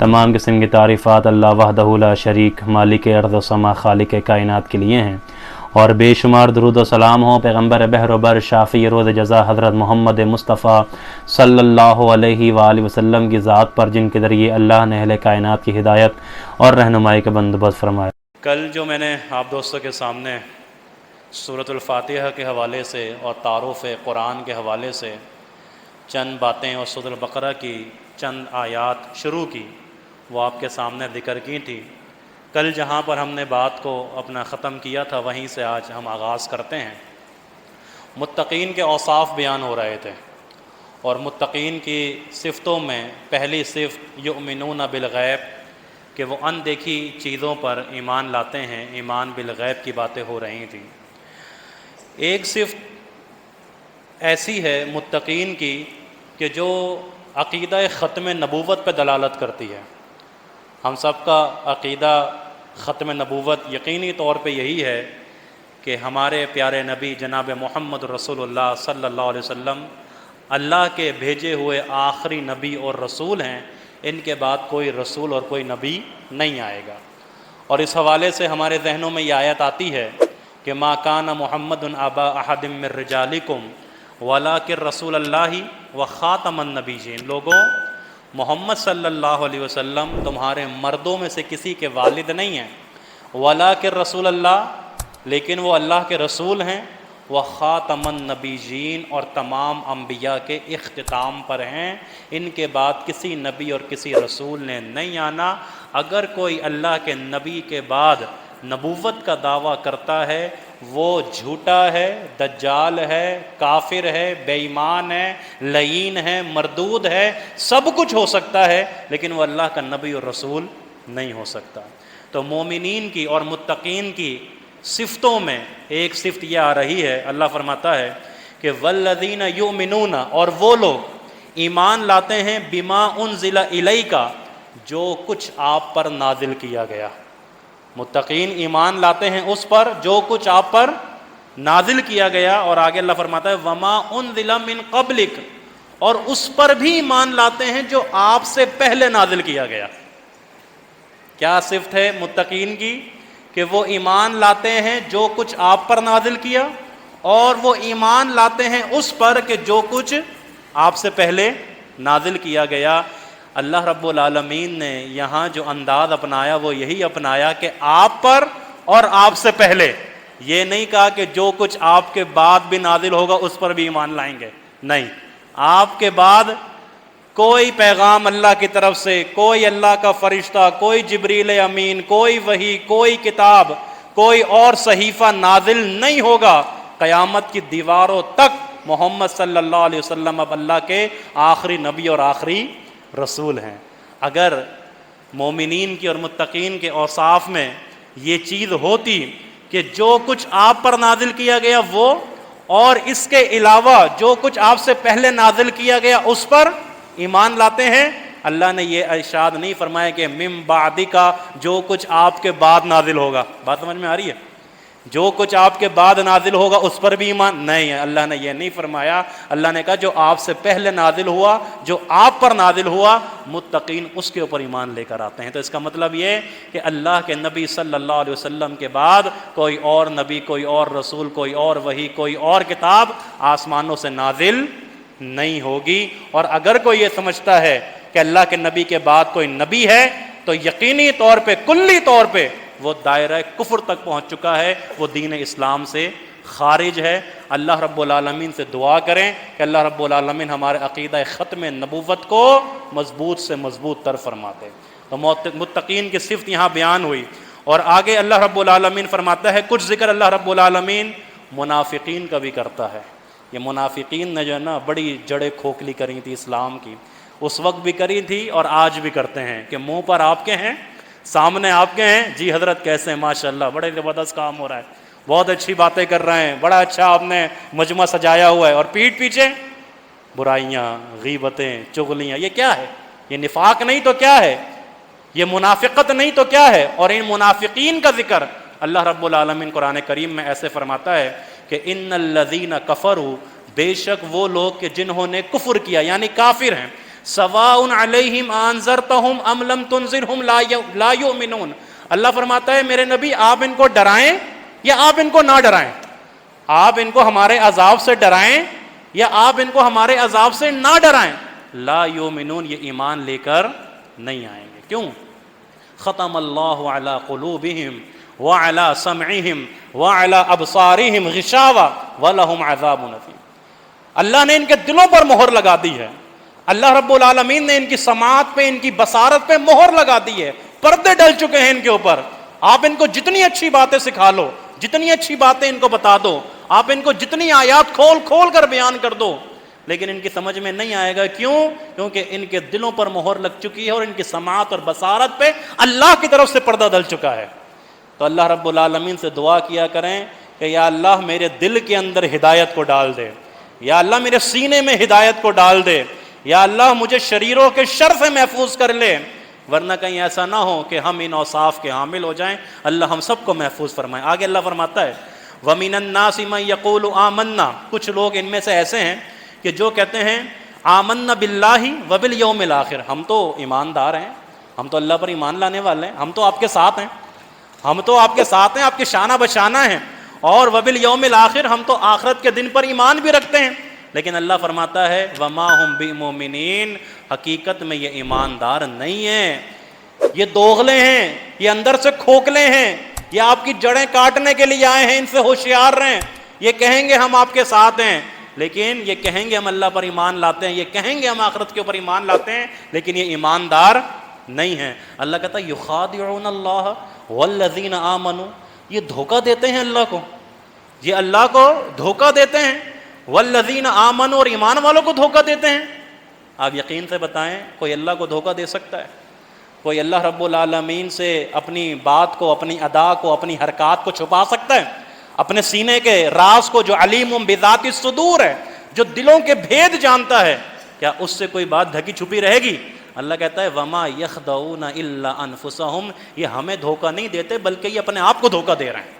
تمام قسم کی تعریفات اللہ وحدہ لا شریک مالک ارض و سما خالق کائنات کے لیے ہیں، اور بے شمار درود و سلام ہوں پیغمبر بحر و بر شافی روز جزا حضرت محمد مصطفیٰ صلی اللہ علیہ وآلہ وسلم کی ذات پر، جن کے ذریعے اللہ نے اہل کائنات کی ہدایت اور رہنمائی کا بندوبست فرمایا۔ کل جو میں نے آپ دوستوں کے سامنے سورۃ الفاتحہ کے حوالے سے اور تعارف قرآن کے حوالے سے چند باتیں اور سورۃ البقرہ کی چند آیات شروع کی، وہ آپ کے سامنے ذکر کی تھی۔ کل جہاں پر ہم نے بات کو اپنا ختم کیا تھا، وہیں سے آج ہم آغاز کرتے ہیں۔ متقین کے اوصاف بیان ہو رہے تھے، اور متقین کی صفتوں میں پہلی صفت یؤمنون بالغیب، کہ وہ اندیکھی چیزوں پر ایمان لاتے ہیں، ایمان بالغیب کی باتیں ہو رہی تھیں۔ ایک صفت ایسی ہے متقین کی کہ جو عقیدہ ختم نبوت پہ دلالت کرتی ہے۔ ہم سب کا عقیدہ ختم نبوت یقینی طور پہ یہی ہے کہ ہمارے پیارے نبی جناب محمد رسول اللہ صلی اللہ علیہ وسلم اللہ کے بھیجے ہوئے آخری نبی اور رسول ہیں، ان کے بعد کوئی رسول اور کوئی نبی نہیں آئے گا۔ اور اس حوالے سے ہمارے ذہنوں میں یہ آیت آتی ہے کہ ما کان محمد ابا احد من رجالکم ولکن رسول اللہ و خاتم النبیین۔ لوگوں، محمد صلی اللہ علیہ وسلم تمہارے مردوں میں سے کسی کے والد نہیں ہیں، ولکن رسول اللہ، لیکن وہ اللہ کے رسول ہیں، وہ خاتم النبیین، اور تمام انبیاء کے اختتام پر ہیں، ان کے بعد کسی نبی اور کسی رسول نے نہیں آنا۔ اگر کوئی اللہ کے نبی کے بعد نبوت کا دعویٰ کرتا ہے، وہ جھوٹا ہے، دجال ہے، کافر ہے، بے ایمان ہے، لعین ہے، مردود ہے، سب کچھ ہو سکتا ہے، لیکن وہ اللہ کا نبی اور رسول نہیں ہو سکتا۔ تو مومنین کی اور متقین کی صفتوں میں ایک صفت یہ آ رہی ہے، اللہ فرماتا ہے کہ والذین یؤمنون، اور وہ لوگ ایمان لاتے ہیں بما انزل الیک، جو کچھ آپ پر نازل کیا گیا۔ متقین ایمان لاتے ہیں اس پر جو کچھ آپ پر نازل کیا گیا، اور آگے اللہ فرماتا ہے وما انزل من قبلک، اور اس پر بھی ایمان لاتے ہیں جو آپ سے پہلے نازل کیا گیا۔ کیا صفت ہے متقین کی؟ کہ وہ ایمان لاتے ہیں جو کچھ آپ پر نازل کیا، اور وہ ایمان لاتے ہیں اس پر کہ جو کچھ آپ سے پہلے نازل کیا گیا۔ اللہ رب العالمین نے یہاں جو انداز اپنایا وہ یہی اپنایا کہ آپ پر اور آپ سے پہلے، یہ نہیں کہا کہ جو کچھ آپ کے بعد بھی نازل ہوگا اس پر بھی ایمان لائیں گے، نہیں، آپ کے بعد کوئی پیغام اللہ کی طرف سے، کوئی اللہ کا فرشتہ، کوئی جبریل امین، کوئی وحی، کوئی کتاب، کوئی اور صحیفہ نازل نہیں ہوگا قیامت کی دیواروں تک۔ محمد صلی اللہ علیہ وسلم اب اللہ کے آخری نبی اور آخری رسول ہیں۔ اگر مومنین کی اور متقین کے اوصاف میں یہ چیز ہوتی کہ جو کچھ آپ پر نازل کیا گیا وہ، اور اس کے علاوہ جو کچھ آپ سے پہلے نازل کیا گیا اس پر ایمان لاتے ہیں، اللہ نے یہ ارشاد نہیں فرمایا کہ من بعد کا، جو کچھ آپ کے بعد نازل ہوگا۔ بات سمجھ میں آ رہی ہے؟ جو کچھ آپ کے بعد نازل ہوگا اس پر بھی ایمان نہیں ہے، اللہ نے یہ نہیں فرمایا۔ اللہ نے کہا جو آپ سے پہلے نازل ہوا، جو آپ پر نازل ہوا، متقین اس کے اوپر ایمان لے کر آتے ہیں۔ تو اس کا مطلب یہ کہ اللہ کے نبی صلی اللہ علیہ وسلم کے بعد کوئی اور نبی، کوئی اور رسول، کوئی اور وحی، کوئی اور کتاب آسمانوں سے نازل نہیں ہوگی۔ اور اگر کوئی یہ سمجھتا ہے کہ اللہ کے نبی کے بعد کوئی نبی ہے، تو یقینی طور پہ، کلی طور پہ وہ دائرہ کفر تک پہنچ چکا ہے، وہ دین اسلام سے خارج ہے۔ اللہ رب العالمین سے دعا کریں کہ اللہ رب العالمین ہمارے عقیدہ ختم نبوت کو مضبوط سے مضبوط تر فرما دے۔ تو متقین کی صفت یہاں بیان ہوئی، اور آگے اللہ رب العالمین فرماتا ہے کچھ ذکر اللہ رب العالمین منافقین کا بھی کرتا ہے۔ یہ منافقین نے جو ہے نا بڑی جڑیں کھوکھلی کری تھی اسلام کی، اس وقت بھی کری تھی اور آج بھی کرتے ہیں، کہ منہ پر آپ کے ہیں، سامنے آپ کے ہیں، جی حضرت کیسے ہیں، ماشاءاللہ بڑے زبردست کام ہو رہا ہے، بہت اچھی باتیں کر رہے ہیں، بڑا اچھا آپ نے مجمع سجایا ہوا ہے، اور پیٹھ پیچھے برائیاں، غیبتیں، چغلیاں۔ یہ کیا ہے؟ یہ نفاق نہیں تو کیا ہے؟ یہ منافقت نہیں تو کیا ہے؟ اور ان منافقین کا ذکر اللہ رب العالمین قرآن کریم میں ایسے فرماتا ہے کہ ان الذین کفروا، بے شک وہ لوگ کہ جنہوں نے کفر کیا، یعنی کافر ہیں، سواء علیہم انذرتہم ام لم تنذرہم لا یؤمنون. اللہ فرماتا ہے میرے نبی آپ ان کو ڈرائیں یا آپ ان کو نہ ڈرائیں, آپ ان کو ہمارے عذاب سے ڈرائیں یا آپ ان کو ہمارے عذاب سے نہ ڈرائیں, لا یؤمنون, یہ ایمان لے کر نہیں آئیں گے. کیوں؟ ختم اللہ علی قلوبہم وعلی سمعہم وعلی ابصارہم غشاوہ ولہم عذاب عظیم. اللہ نے ان کے دلوں پر مہر لگا دی ہے, اللہ رب العالمین نے ان کی سماعت پہ, ان کی بصارت پہ مہر لگا دی ہے, پردے ڈل چکے ہیں ان کے اوپر. آپ ان کو جتنی اچھی باتیں سکھا لو, جتنی اچھی باتیں ان کو بتا دو, آپ ان کو جتنی آیات کھول کھول کر بیان کر دو, لیکن ان کی سمجھ میں نہیں آئے گا. کیوں؟ کیونکہ ان کے دلوں پر مہر لگ چکی ہے اور ان کی سماعت اور بصارت پہ اللہ کی طرف سے پردہ ڈل چکا ہے. تو اللہ رب العالمین سے دعا کیا کریں کہ یا اللہ میرے دل کے اندر ہدایت کو ڈال دے, یا اللہ میرے سینے میں ہدایت کو ڈال دے, یا اللہ مجھے شریروں کے شر سے محفوظ کر لے, ورنہ کہیں ایسا نہ ہو کہ ہم ان اوصاف کے حامل ہو جائیں. اللہ ہم سب کو محفوظ فرمائے. آگے اللہ فرماتا ہے وَمِنَ النَّاسِ مَن يَقُولُ آمَنَّا, کچھ لوگ ان میں سے ایسے ہیں کہ جو کہتے ہیں آمنا باللہ وبالیوم الآخر, ہم تو ایماندار ہیں, ہم تو اللہ پر ایمان لانے والے ہیں, ہم تو آپ کے ساتھ ہیں, ہم تو آپ کے ساتھ ہیں, آپ کے شانہ بشانہ ہیں, اور وبالیوم الآخر, ہم تو آخرت کے دن پر ایمان بھی رکھتے ہیں. لیکن اللہ فرماتا ہے وما ہم بمؤمنین, حقیقت میں یہ ایماندار نہیں ہیں, یہ دوغلے ہیں, یہ اندر سے کھوکھلے ہیں, یہ آپ کی جڑیں کاٹنے کے لیے آئے ہیں, ان سے ہوشیار رہیں. یہ کہیں گے ہم آپ کے ساتھ ہیں, لیکن یہ کہیں گے ہم اللہ پر ایمان لاتے ہیں, یہ کہیں گے ہم آخرت کے اوپر ایمان لاتے ہیں, لیکن یہ ایماندار نہیں ہیں. اللہ کہتا ہے یخادعون اللہ والذین آمنوا, یہ دھوکہ دیتے ہیں اللہ کو, یہ اللہ کو دھوکہ دیتے ہیں, والذین آمنوا, اور ایمان والوں کو دھوکہ دیتے ہیں. آپ یقین سے بتائیں کوئی اللہ کو دھوکہ دے سکتا ہے؟ کوئی اللہ رب العالمین سے اپنی بات کو, اپنی ادا کو, اپنی حرکات کو چھپا سکتا ہے؟ اپنے سینے کے راز کو, جو علیم بذات الصدور ہے, جو دلوں کے بھید جانتا ہے, کیا اس سے کوئی بات ڈھکی چھپی رہے گی؟ اللہ کہتا ہے وما یخدعون الا انفسہم, یہ ہمیں دھوکہ نہیں دیتے بلکہ یہ اپنے آپ کو دھوکہ دے رہے ہیں,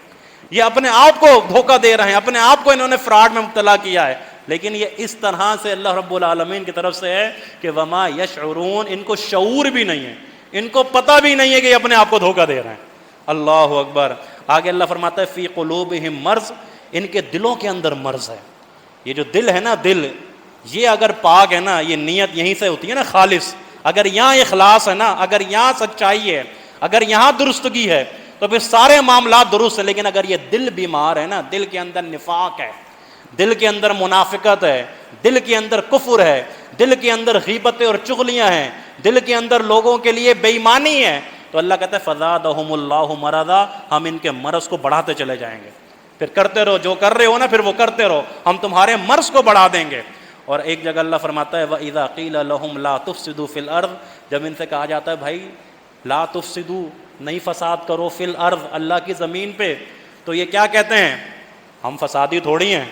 یہ اپنے آپ کو دھوکہ دے رہے ہیں, اپنے آپ کو انہوں نے فراڈ میں مبتلا کیا ہے. لیکن یہ اس طرح سے اللہ رب العالمین کی طرف سے ہے کہ وما یشعرون, ان کو شعور بھی نہیں ہے, ان کو پتہ بھی نہیں ہے کہ یہ اپنے آپ کو دھوکہ دے رہے ہیں. اللہ اکبر. آگے اللہ فرماتا ہے فی قلوبہم مرض, ان کے دلوں کے اندر مرض ہے. یہ جو دل ہے نا, دل یہ اگر پاک ہے نا, یہ نیت یہیں سے ہوتی ہے نا خالص, اگر یہاں اخلاص ہے نا, اگر یہاں سچائی ہے, اگر یہاں درستگی ہے, تو پھر سارے معاملات درست ہیں. لیکن اگر یہ دل بیمار ہے نا, دل کے اندر نفاق ہے, دل کے اندر منافقت ہے, دل کے اندر کفر ہے, دل کے اندر غیبتیں اور چغلیاں ہیں, دل کے اندر لوگوں کے لیے بے ایمانی ہے, تو اللہ کہتا ہے فزادہم اللہ مرضا, ہم ان کے مرض کو بڑھاتے چلے جائیں گے. پھر کرتے رہو جو کر رہے ہو نا, پھر وہ کرتے رہو, ہم تمہارے مرض کو بڑھا دیں گے. اور ایک جگہ اللہ فرماتا ہے وَإِذَا قِيلَ لَهُمْ لَا تُفْسِدُوا فِي الْأَرْضِ, جب ان سے کہا جاتا ہے بھائی لا تفسدو, نہیں فساد کرو, فی الارض, اللہ کی زمین پہ, تو یہ کیا کہتے ہیں؟ ہم فسادی تھوڑی ہیں,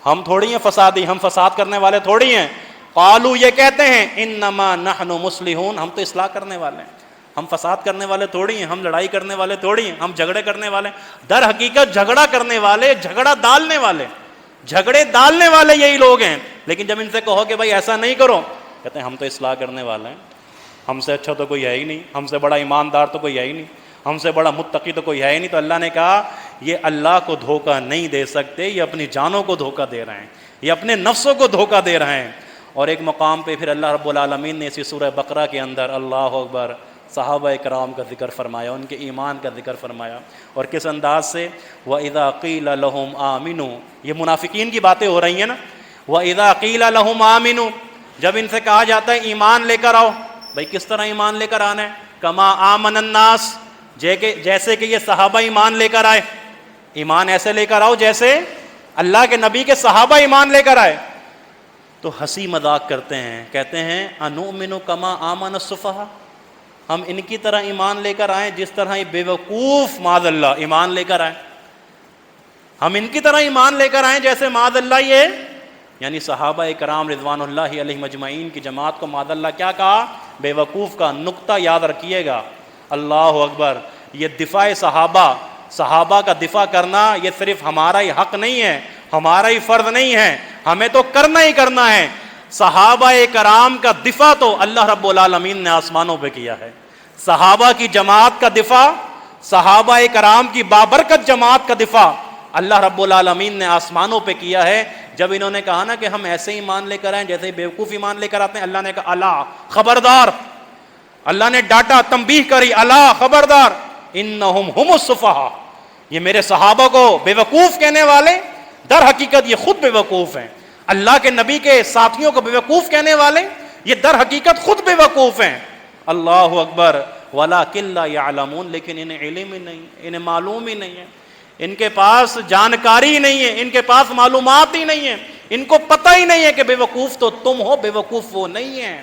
ہم تھوڑی ہیں فسادی, ہم فساد کرنے والے تھوڑی ہیں. قالو, یہ کہتے ہیں انما نحن مصلحون, ہم تو اصلاح کرنے والے ہیں, ہم فساد کرنے والے تھوڑی ہیں, ہم لڑائی کرنے والے تھوڑی ہیں, ہم جھگڑے کرنے والے. در حقیقت جھگڑا کرنے والے, جھگڑا ڈالنے والے, جھگڑے ڈالنے والے یہی لوگ ہیں. لیکن جب ان سے کہو کہ بھائی ایسا نہیں کرو, کہتے ہیں ہم تو اصلاح کرنے والے ہیں, ہم سے اچھا تو کوئی ہے ہی نہیں, ہم سے بڑا ایماندار تو کوئی ہے ہی نہیں, ہم سے بڑا متقی تو کوئی ہے ہی نہیں. تو اللہ نے کہا یہ اللہ کو دھوکہ نہیں دے سکتے, یہ اپنی جانوں کو دھوکہ دے رہے ہیں, یہ اپنے نفسوں کو دھوکہ دے رہے ہیں. اور ایک مقام پہ پھر اللہ رب العالمین نے اسی سورہ بقرہ کے اندر, اللہ اکبر, صحابہ کرام کا ذکر فرمایا, ان کے ایمان کا ذکر فرمایا. اور کس انداز سے؟ وَإِذَا قِيلَ لَهُمْ آمِنُوا, یہ منافقین کی باتیں ہو رہی ہیں نا. وَإِذَا قِيلَ لَهُمْ آمِنُوا, جب ان سے کہا جاتا ہے ایمان لے کر آؤ, بھائی کس طرح ایمان لے کر آنا ہے؟ کما آمن الناس, جیسے کہ یہ صحابہ ایمان لے کر آئے, ایمان ایسے لے کر آؤ جیسے اللہ کے نبی کے صحابہ ایمان لے کر آئے. تو ہنسی مذاق کرتے ہیں, کہتے ہیں انؤمن کما آمن السفہاء, ہم ان کی طرح ایمان لے کر آئیں جس طرح یہ بے وقوف معاذ اللہ ایمان لے کر آئیں, ہم ان کی طرح ایمان لے کر آئیں جیسے معاذ اللہ یہ, یعنی صحابہ کرام رضوان اللہ علیہم اجمعین کی جماعت کو معاذ اللہ کیا کہا؟ بے وقوف کا. نقطہ یاد رکھیے گا, اللہ اکبر, یہ دفاع صحابہ کا دفاع کرنا یہ صرف ہمارا ہی حق نہیں ہے, ہمارا ہی فرض نہیں ہے, ہمیں تو کرنا ہی کرنا ہے. صحابہ کرام کا دفاع تو اللہ رب العالمین نے آسمانوں پہ کیا ہے. صحابہ کی جماعت کا دفاع، صحابہ کرام کی بابرکت جماعت کا دفاع اللہ رب العالمین نے آسمانوں پہ کیا ہے. جب انہوں نے کہا نا کہ ہم ایسے ایمان لے کر آئیں جیسے بیوقوف ایمان لے کر آتے ہیں، اللہ نے کہا الا، خبردار. اللہ نے ڈاٹا، تنبیہ کری، الا خبردار، انہم ہم السفہاء، یہ میرے صحابہ کو بیوقوف کہنے والے در حقیقت یہ خود بیوقوف ہیں. اللہ کے نبی کے ساتھیوں کو بیوقوف کہنے والے یہ در حقیقت خود بیوقوف ہیں. اللہ اکبر. وَلَٰكِن لَّا يَعْلَمُونَ، لیکن انہیں علم ہی نہیں، انہیں معلوم ہی نہیں ہے، ان کے پاس جانکاری نہیں ہے، ان کے پاس معلومات ہی نہیں ہے، ان کو پتہ ہی نہیں ہے کہ بیوقوف تو تم ہو، بیوقوف وہ نہیں ہے.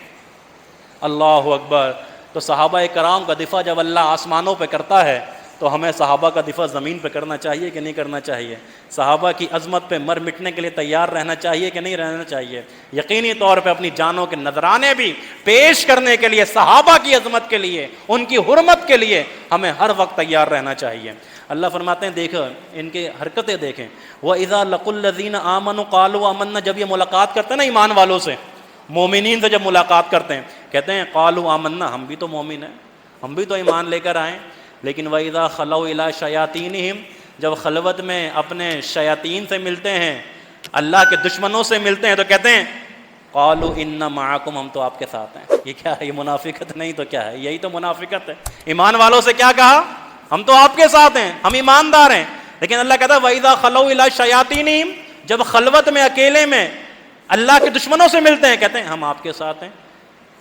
اللہ اکبر. تو صحابہ کرام کا دفاع جب اللہ آسمانوں پہ کرتا ہے تو ہمیں صحابہ کا دفاع زمین پہ کرنا چاہیے کہ نہیں کرنا چاہیے؟ صحابہ کی عظمت پہ مر مٹنے کے لیے تیار رہنا چاہیے کہ نہیں رہنا چاہیے؟ یقینی طور پہ اپنی جانوں کے نذرانے بھی پیش کرنے کے لیے، صحابہ کی عظمت کے لیے، ان کی حرمت کے لیے ہمیں ہر وقت تیار رہنا چاہیے. اللہ فرماتے ہیں دیکھو ان کی حرکتیں دیکھیں. وَإِذَا لَقُوا الَّذِينَ آمَنُوا قَالُوا آمَنَّا، جب یہ ملاقات کرتے ہیں نا ایمان والوں سے، مومنین سے جب ملاقات کرتے ہیں کہتے ہیں قَالُوا آمَنَّا، ہم بھی تو مومن ہیں، ہم بھی تو ایمان لے کر آئیں. لیکن وَإِذَا خَلَوْا إِلَىٰ شَيَاطِينِهِمْ، جب خلوت میں اپنے شیاطین سے ملتے ہیں، اللہ کے دشمنوں سے ملتے ہیں تو کہتے ہیں قَالُوا إِنَّ مَعَكُمْ، ہم تو آپ کے ساتھ ہیں. یہ کیا ہے؟ یہ منافقت نہیں تو کیا ہے؟ یہی تو منافقت ہے. ایمان والوں سے کیا کہا؟ ہم تو آپ کے ساتھ ہیں، ہم ایماندار ہیں. لیکن اللہ کہتا ہے وَإِذَا خَلَوْا إِلَىٰ شَيَاطِينِهِمْ، جب خلوت میں اکیلے میں اللہ کے دشمنوں سے ملتے ہیں کہتے ہیں ہم آپ کے ساتھ ہیں.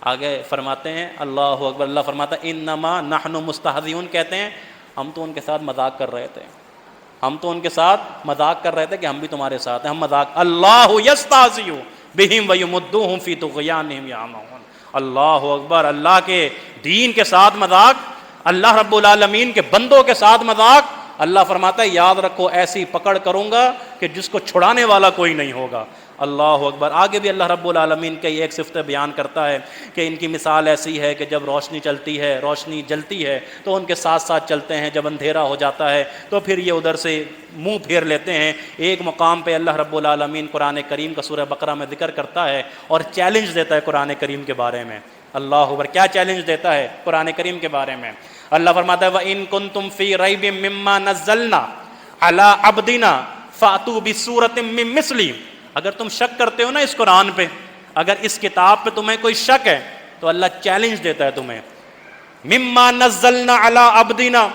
آگے فرماتے ہیں اللہ اکبر، اللہ فرماتا ہے انما نحن مستہزئون، کہتے ہیں ہم تو ان کے ساتھ مذاق کر رہے تھے، ہم تو ان کے ساتھ مذاق کر رہے تھے کہ ہم بھی تمہارے ساتھ ہیں، ہم مذاق. اللہ یستہزئ بہم ویمدوہم فی طغیانہم یعمہون. اللہ اکبر. اللہ کے دین کے ساتھ مذاق، اللہ رب العالمین کے بندوں کے ساتھ مذاق. اللہ فرماتا ہے یاد رکھو ایسی پکڑ کروں گا کہ جس کو چھڑانے والا کوئی نہیں ہوگا. اللہ اکبر. آگے بھی اللہ رب العالمین کی ایک صفت بیان کرتا ہے کہ ان کی مثال ایسی ہے کہ جب روشنی چلتی ہے، روشنی جلتی ہے تو ان کے ساتھ ساتھ چلتے ہیں، جب اندھیرا ہو جاتا ہے تو پھر یہ ادھر سے منہ پھیر لیتے ہیں. ایک مقام پہ اللہ رب العالمین قرآن کریم کا سورہ بقرہ میں ذکر کرتا ہے اور چیلنج دیتا ہے قرآن کریم کے بارے میں. اللہ اکبر. کیا چیلنج دیتا ہے قرآن کریم کے بارے میں؟ اللہ فرماتا ہے وَإِن كُنتُمْ فِي رَيْبٍ مِّمَّا نَزَّلْنَا عَلَىٰ عَبْدِنَا فَأْتُوا بِسُورَةٍ مِّن مِّثْلِهِ. اگر تم شک کرتے ہو نا اس قرآن پہ، اگر اس کتاب پہ تمہیں کوئی شک ہے تو اللہ چیلنج دیتا ہے تمہیں. مِّمَّا نَزَّلْنَا عَلَىٰ عَبْدِنَا،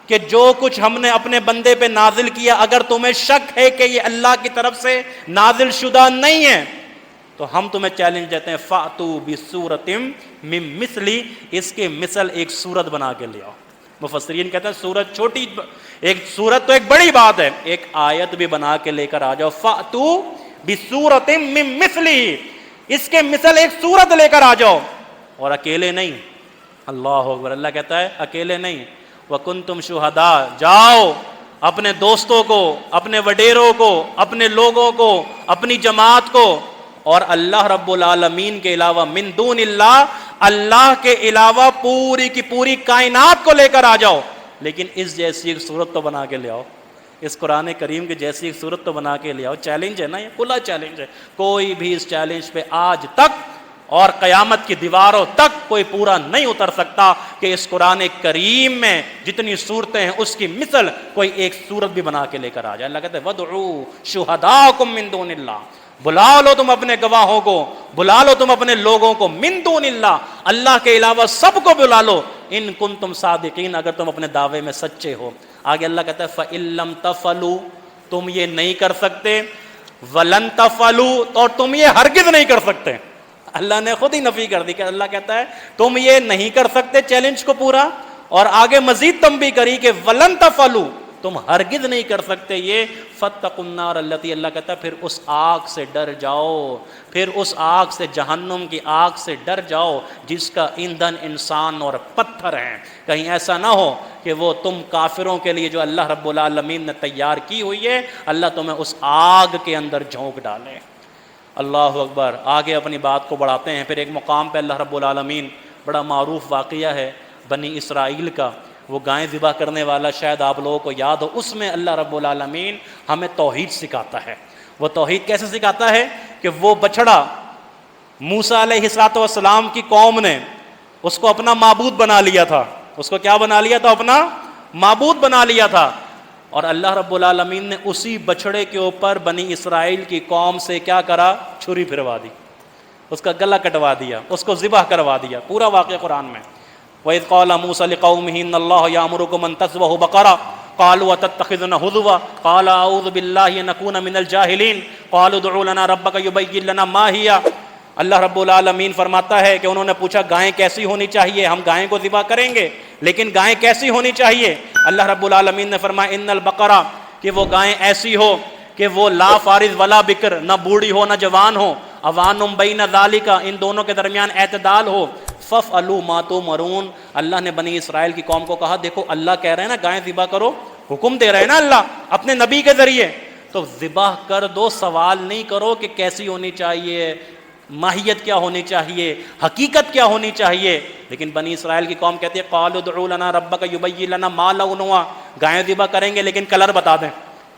کہ جو کچھ ہم نے اپنے بندے پہ نازل کیا اگر تمہیں شک ہے کہ یہ اللہ کی طرف سے نازل شدہ نہیں ہے تو ہم تمہیں چیلنج دیتے ہیں فَأْتُوا بِسُورَةٍ مِّن مِّثْلِهِ، اس کے مثل ایک سورت بنا کے لے آؤ. مفسرین کہتے ہیں سورت چھوٹی، ایک سورت تو ایک بڑی بات ہے، ایک آیت بھی بنا کے لے کر آ جاؤ. فَأْتُوا بِسُورَةٍ مِّن مِّثْلِهِ، اس کے مثل ایک سورت لے کر آ جاؤ. اور اکیلے نہیں. اللہ اکبر. اللہ کہتا ہے اکیلے نہیں. وَكُنْتُمْ شُهَدَاءَ، جاؤ اپنے دوستوں کو، اپنے وڈیروں کو، اپنے لوگوں کو، اپنی جماعت کو، اور اللہ رب العالمین کے علاوہ من دون اللہ، اللہ کے علاوہ پوری کی پوری کائنات کو لے کر آ جاؤ. لیکن اس جیسی ایک صورت تو بنا کے لے آؤ، اس قرآن کریم کی جیسی ایک صورت تو بنا کے لے آؤ. چیلنج ہے نا، یہ کھلا چیلنج ہے. کوئی بھی اس چیلنج پہ آج تک اور قیامت کی دیواروں تک کوئی پورا نہیں اتر سکتا کہ اس قرآن کریم میں جتنی صورتیں ہیں اس کی مثل کوئی ایک صورت بھی بنا کے لے کر آ جائے. اللہ کہتے ہیں وَادْعُوا شُهَدَاءَكُم مِّن دُونِ اللَّهِ، بلا لو تم اپنے گواہوں کو، بلا لو تم اپنے لوگوں کو، من دون اللہ، اللہ کے علاوہ سب کو بلا لو، ان کنتم صادقین، اگر تم اپنے دعوے میں سچے ہو. آگے اللہ کہتا ہے فَإِن لَّمْ تَفْعَلُوا، تم یہ نہیں کر سکتے، وَلَن تَفْعَلُوا، اور تم یہ ہرگز نہیں کر سکتے. اللہ نے خود ہی نفی کر دی کہ اللہ کہتا ہے تم یہ نہیں کر سکتے چیلنج کو پورا، اور آگے مزید تنبیہ کری کہ وَلَن تَفْعَلُوا، تم ہرگز نہیں کر سکتے یہ. فَاتَّقُوا النَّارَ الَّتِي، اللہ کہتا ہے پھر اس آگ سے ڈر جاؤ، پھر اس آگ سے، جہنم کی آگ سے ڈر جاؤ جس کا ایندھن انسان اور پتھر ہیں. کہیں ایسا نہ ہو کہ وہ تم کافروں کے لیے جو اللہ رب العالمین نے تیار کی ہوئی ہے، اللہ تمہیں اس آگ کے اندر جھونک ڈالے. اللہ اکبر. آگے اپنی بات کو بڑھاتے ہیں. پھر ایک مقام پہ اللہ رب العالمین، بڑا معروف واقعہ ہے بنی اسرائیل کا، وہ گائیں ذبح کرنے والا، شاید آپ لوگوں کو یاد ہو. اس میں اللہ رب العالمین ہمیں توحید سکھاتا ہے. وہ توحید کیسے سکھاتا ہے کہ وہ بچڑا موسیٰ علیہ الصلوۃ والسلام کی قوم نے اس کو اپنا معبود بنا لیا تھا. اس کو کیا بنا لیا تھا؟ اپنا معبود بنا لیا تھا. اور اللہ رب العالمین نے اسی بچڑے کے اوپر بنی اسرائیل کی قوم سے کیا کرا؟ چھری پھروا دی، اس کا گلا کٹوا دیا، اس کو ذبح کروا دیا. پورا واقعہ قرآن میں. وَإِذْ قَالَ مُوسَىٰ لِقَوْمِهِ إِنَّ اللَّهَ يَأْمُرُكُمْ أَن تَذْبَحُوا بَقَرَةً قَالُوا أَتَتَّخِذُنَا هُزُوًا قَالَ أَعُوذُ بِاللَّهِ أَن أَكُونَ مِنَ الْجَاهِلِينَ قَالُوا ادْعُ لَنَا رَبَّكَ يُبَيِّن لَنَا مَا هِيَ. اللہ رب العالمین فرماتا ہے کہ انہوں نے پوچھا گائیں کیسی ہونی چاہیے، ہم گائیں کو ذبح کریں گے لیکن گائیں کیسی ہونی چاہیے؟ اللہ رب العالمین نے فرمایا ان البقرہ، کہ وہ گائیں ایسی ہو کہ وہ لا فارض ولا بکر، نہ بوڑھی ہو نہ جوان ہو، اوانم بین ذالک، ان دونوں کے درمیان اعتدال ہو. فَافْعَلُوا مَا تُؤْمَرُونَ. اللہ نے بنی اسرائیل کی قوم کو کہا دیکھو اللہ کہہ رہے ہیں نا گائیں ذبح کرو، حکم دے رہے ہیں نا اللہ اپنے نبی کے ذریعے، تو ذبح کر دو. سوال نہیں کرو کہ کیسی ہونی چاہیے، ماہیت کیا ہونی چاہیے، حقیقت کیا ہونی چاہیے. لیکن بنی اسرائیل کی قوم کہتی ہے قالوا ادعوا لنا ربک یبین لنا ما لونها، گائیں ذبح کریں گے لیکن کلر بتا دیں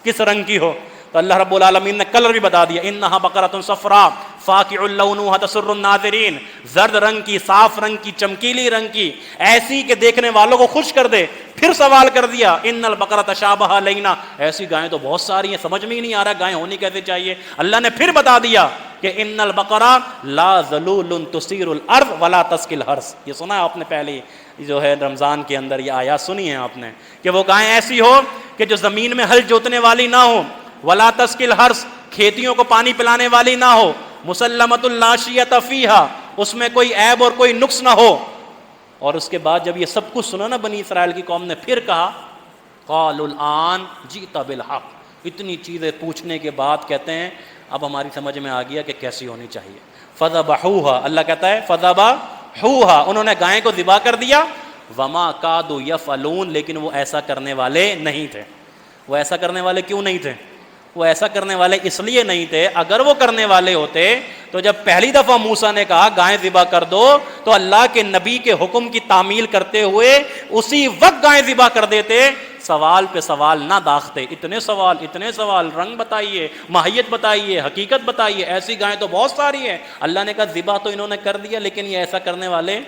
کس رنگ کی ہو. تو اللہ رب العالمین نے کلر بھی بتا دیا، انہا بقرۃ صفراء فاقع لونها تسر الناظرین، زرد رنگ کی، صاف رنگ کی، چمکیلی رنگ کی، ایسی کہ دیکھنے والوں کو خوش کر دے. پھر سوال کر دیا ان البقرۃ تشابہ علینا، ایسی گائیں تو بہت ساری ہیں، سمجھ میں ہی نہیں آ رہا گائیں ہونی کیسے چاہیے. اللہ نے پھر بتا دیا کہ ان البقرہ لا ذلول تثیر الارض ولا تسقی الحرث. یہ سنا ہے آپ نے پہلے جو ہے رمضان کے اندر یہ آیات سنی ہے آپ نے کہ وہ گائیں ایسی ہو کہ جو زمین میں ہل جوتنے والی نہ ہو، ولا تسقی الحرث، کھیتیوں کو پانی پلانے والی نہ ہو، مسلمۃ لا شیۃ فیہا، اس میں کوئی عیب اور کوئی نقص نہ ہو. اور اس کے بعد جب یہ سب کچھ سنا نا بنی اسرائیل کی قوم نے، پھر کہا قالوا الآن جئت بالحق. اتنی چیزیں پوچھنے کے بعد کہتے ہیں اب ہماری سمجھ میں آ گیا کہ کیسی ہونی چاہیے. فذبحوها، اللہ کہتا ہے فذبحوها، انہوں نے گائیں کو ذبح کر دیا. وما کادوا یفعلون، لیکن وہ ایسا کرنے والے نہیں تھے. وہ ایسا کرنے والے کیوں نہیں تھے؟ وہ ایسا کرنے والے اس لیے نہیں تھے، اگر وہ کرنے والے ہوتے تو جب پہلی دفعہ موسیٰ نے کہا گائیں ذبح کر دو تو اللہ کے نبی کے حکم کی تعمیل کرتے ہوئے اسی وقت گائیں ذبح کر دیتے، سوال پہ سوال نہ داغتے. اتنے سوال، رنگ بتائیے، ماہیت بتائیے، حقیقت بتائیے، ایسی گائیں تو بہت ساری ہیں. اللہ نے کہا ذبح تو انہوں نے کر دیا لیکن یہ ایسا کرنے والے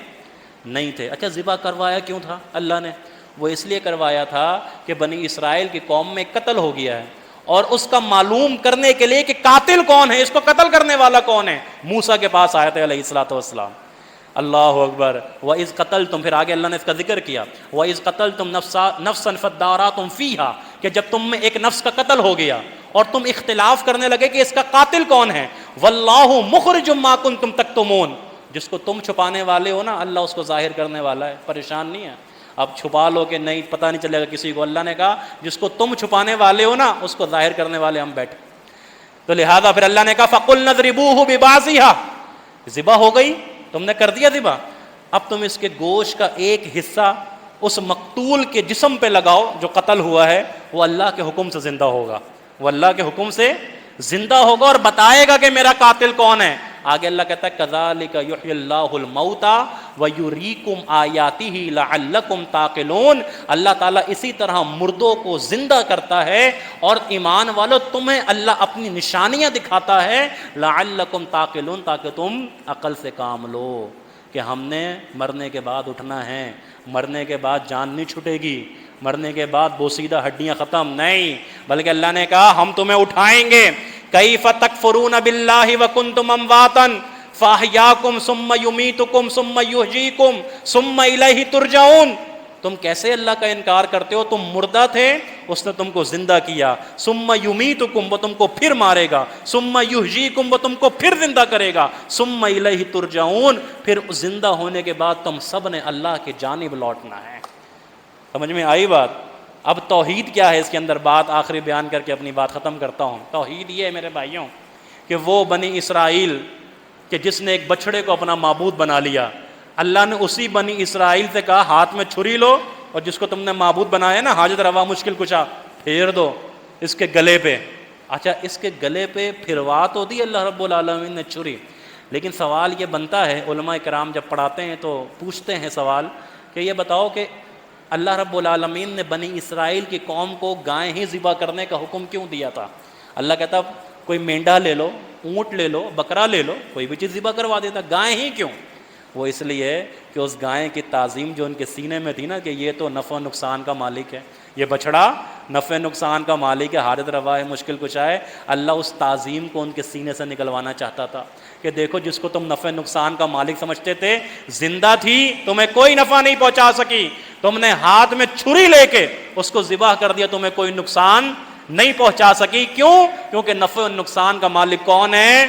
نہیں تھے. اچھا ذبح کروایا کیوں تھا اللہ نے؟ وہ اس لیے کروایا تھا کہ بنی اسرائیل کی قوم میں قتل ہو گیا ہے اور اس کا معلوم کرنے کے لیے کہ قاتل کون ہے، اس کو قتل کرنے والا کون ہے. موسیٰ کے پاس آئے تھے علیہ الصلوۃ والسلام. اللہ اکبر. وَإِذْ قَتَلْتُمْ، پھر آگے اللہ نے اس کا ذکر کیا، وَإِذْ قَتَلْتُمْ نَفْسًا فَادَّارَأْتُمْ فِيهَا، کہ جب تم میں ایک نفس کا قتل ہو گیا اور تم اختلاف کرنے لگے کہ اس کا قاتل کون ہے. وَاللَّهُ مُخْرِجٌ مَا كُنتُمْ تَكْتُمُونَ، جس کو تم چھپانے والے ہو نا اللہ اس کو ظاہر کرنے والا ہے. پریشان نہیں ہے اب چھپا لو کہ نہیں پتہ نہیں چلے گا کسی کو. اللہ نے کہا جس کو تم چھپانے والے ہو نا اس کو ظاہر کرنے والے ہم بیٹھے. تو لہذا پھر اللہ نے کہا فَقُلْنَا اضْرِبُوهُ بِبَعْضِهَا، ذبح ہو گئی، تم نے کر دیا ذبح، اب تم اس کے گوشت کا ایک حصہ اس مقتول کے جسم پہ لگاؤ جو قتل ہوا ہے، وہ اللہ کے حکم سے زندہ ہوگا، وہ اللہ کے حکم سے زندہ ہوگا اور بتائے گا کہ میرا قاتل کون ہے. آگے اللہ کہتا ہے کذالک یحیی اللہ الموتى ویریکم آیاتہ لعلکم تعقلون. اللہ تعالیٰ اسی طرح مردوں کو زندہ کرتا ہے اور ایمان والو تمہیں اللہ اپنی نشانیاں دکھاتا ہے لعلکم تعقلون، تاکہ تم عقل سے کام لو کہ ہم نے مرنے کے بعد اٹھنا ہے، مرنے کے بعد جان نہیں چھٹے گی، مرنے کے بعد بوسیدہ ہڈیاں ختم نہیں، بلکہ اللہ نے کہا ہم تمہیں اٹھائیں گے. کیف تکفرون باللہ وکنتم امواتا فاحیاکم ثم یمیتکم ثم یحییکم ثم الیہ ترجعون. تم کیسے اللہ کا انکار کرتے ہو؟ تم مردہ تھے، اس نے تم کو زندہ کیا، ثم یمیتکم، وہ تم کو پھر مارے گا، ثم یحییکم، وہ تم کو پھر زندہ کرے گا، ثم الیہ ترجعون، پھر زندہ ہونے کے بعد تم سب نے اللہ کی جانب لوٹنا ہے. سمجھ میں آئی بات؟ اب توحید کیا ہے اس کے اندر بات آخری بیان کر کے اپنی بات ختم کرتا ہوں. توحید یہ ہے میرے بھائیوں کہ وہ بنی اسرائیل کہ جس نے ایک بچڑے کو اپنا معبود بنا لیا، اللہ نے اسی بنی اسرائیل سے کہا ہاتھ میں چھری لو اور جس کو تم نے معبود بنایا نا حاجت روا مشکل کشا، پھیر دو اس کے گلے پہ. اچھا اس کے گلے پہ پھروا تو دی اللہ رب العالمین نے چھری، لیکن سوال یہ بنتا ہے، علماء کرام جب پڑھاتے ہیں تو پوچھتے ہیں سوال کہ یہ بتاؤ کہ اللہ رب العالمین نے بنی اسرائیل کی قوم کو گائیں ہی ذبح کرنے کا حکم کیوں دیا تھا؟ اللہ کہتا کوئی مینڈا لے لو اونٹ لے لو، بکرا لے لو، کوئی بھی چیز ذبح کروا دیتا، گائے ہی کیوں؟ وہ اس لیے کہ اس گائے کی تعظیم جو ان کے سینے میں تھی نا کہ یہ تو نفع و نقصان کا مالک ہے، یہ بچڑا نفع نقصان کا مالک ہے، حاجت روا ہے، مشکل کشا ہے، اللہ اس تعظیم کو ان کے سینے سے نکلوانا چاہتا تھا کہ دیکھو جس کو تم نفع نقصان کا مالک سمجھتے تھے، زندہ تھی، تمہیں کوئی نفع نہیں پہنچا سکی، تم نے ہاتھ میں چھری لے کے اس کو ذبح کر دیا، تمہیں کوئی نقصان نہیں پہنچا سکی، کیوں؟ کیونکہ نفع و نقصان کا مالک کون ہے؟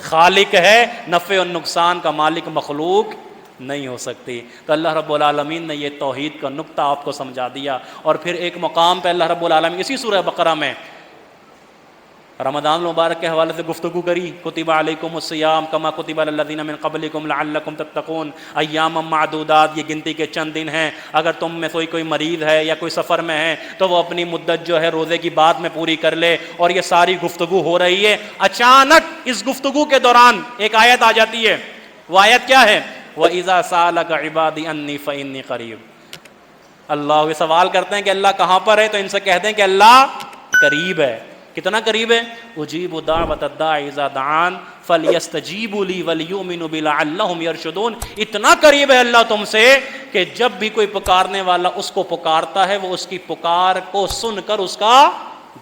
خالق ہے، نفع و نقصان کا مالک مخلوق نہیں ہو سکتی۔ تو اللہ رب العالمین نے یہ توحید کا نقطہ آپ کو سمجھا دیا، اور پھر ایک مقام پہ اللہ رب العالمین اسی سورہ بقرہ میں رمضان المبارک کے حوالے سے گفتگو کری، کتب علیکم الصیام کما کتب علی الذین من قبلکم لعلکم تتقون، ایام معدودات، یہ گنتی کے چند دن ہیں، اگر تم میں کوئی مریض ہے یا کوئی سفر میں ہے تو وہ اپنی مدت جو ہے روزے کی بات میں پوری کر لے۔ اور یہ ساری گفتگو ہو رہی ہے، اچانک اس گفتگو کے دوران ایک آیت آ جاتی ہے، وہ آیت کیا ہے؟ وَإِذَا سَأَلَكَ عِبَادِي عَنِّي فَإِنِّي قَرِيبٌ۔ اللہ یہ سوال کرتے ہیں کہ اللہ کہاں پر ہے، تو ان سے کہتے ہیں کہ اللہ قریب ہے۔ کتنا قریب ہے؟ اجیب دعوت الداع اذا دعان فلیستجیبوا لی ولیؤمنوا بی لعلہم یرشدون۔ اتنا قریب ہے اللہ تم سے کہ جب بھی کوئی پکارنے والا اس کو پکارتا ہے، وہ اس کی پکار کو سن کر اس کا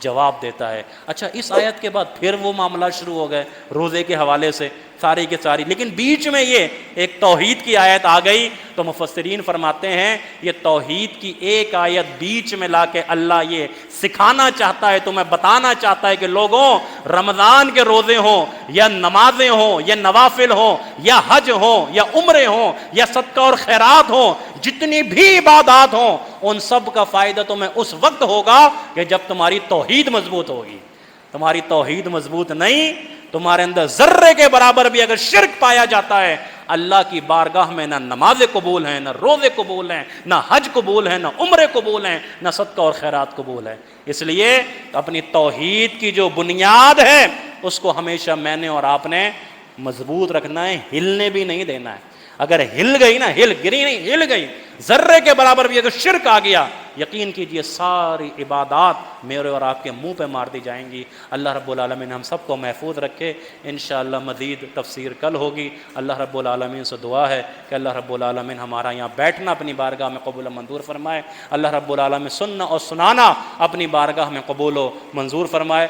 جواب دیتا ہے۔ اچھا، اس آیت کے بعد پھر وہ معاملات شروع ہو گئے روزے کے حوالے سے ساری کی ساری، لیکن بیچ میں یہ ایک توحید کی آیت آ گئی، تو مفسرین فرماتے ہیں یہ توحید کی ایک آیت بیچ میں لا کے اللہ یہ سکھانا چاہتا ہے، تمہیں بتانا چاہتا ہے کہ لوگوں، رمضان کے روزے ہوں یا نمازیں ہوں یا نوافل ہوں یا حج ہوں یا عمرے ہوں یا صدقہ اور خیرات ہوں، جتنی بھی عبادات ہوں، ان سب کا فائدہ تمہیں اس وقت ہوگا کہ جب تمہاری توحید مضبوط ہوگی۔ تمہاری توحید مضبوط نہیں، تمہارے اندر ذرے کے برابر بھی اگر شرک پایا جاتا ہے، اللہ کی بارگاہ میں نہ نمازیں قبول ہیں، نہ روزے قبول ہیں، نہ حج قبول ہیں، نہ عمرے قبول ہیں، نہ صدقہ اور خیرات قبول ہیں۔ اس لیے اپنی توحید کی جو بنیاد ہے اس کو ہمیشہ میں نے اور آپ نے مضبوط رکھنا ہے، ہلنے بھی نہیں دینا ہے۔ اگر ہل گئی نا، گری نہیں، ہل گئی، ذرے کے برابر بھی اگر شرک آ گیا، یقین کیجئے ساری عبادات میرے اور آپ کے منہ پہ مار دی جائیں گی۔ اللہ رب العالمین ہم سب کو محفوظ رکھے۔ انشاءاللہ مزید تفسیر کل ہوگی۔ اللہ رب العالمین سے دعا ہے کہ اللہ رب العالمین ہمارا یہاں بیٹھنا اپنی بارگاہ میں قبول و منظور فرمائے، اللہ رب العالمین سننا اور سنانا اپنی بارگاہ میں قبول و منظور فرمائے۔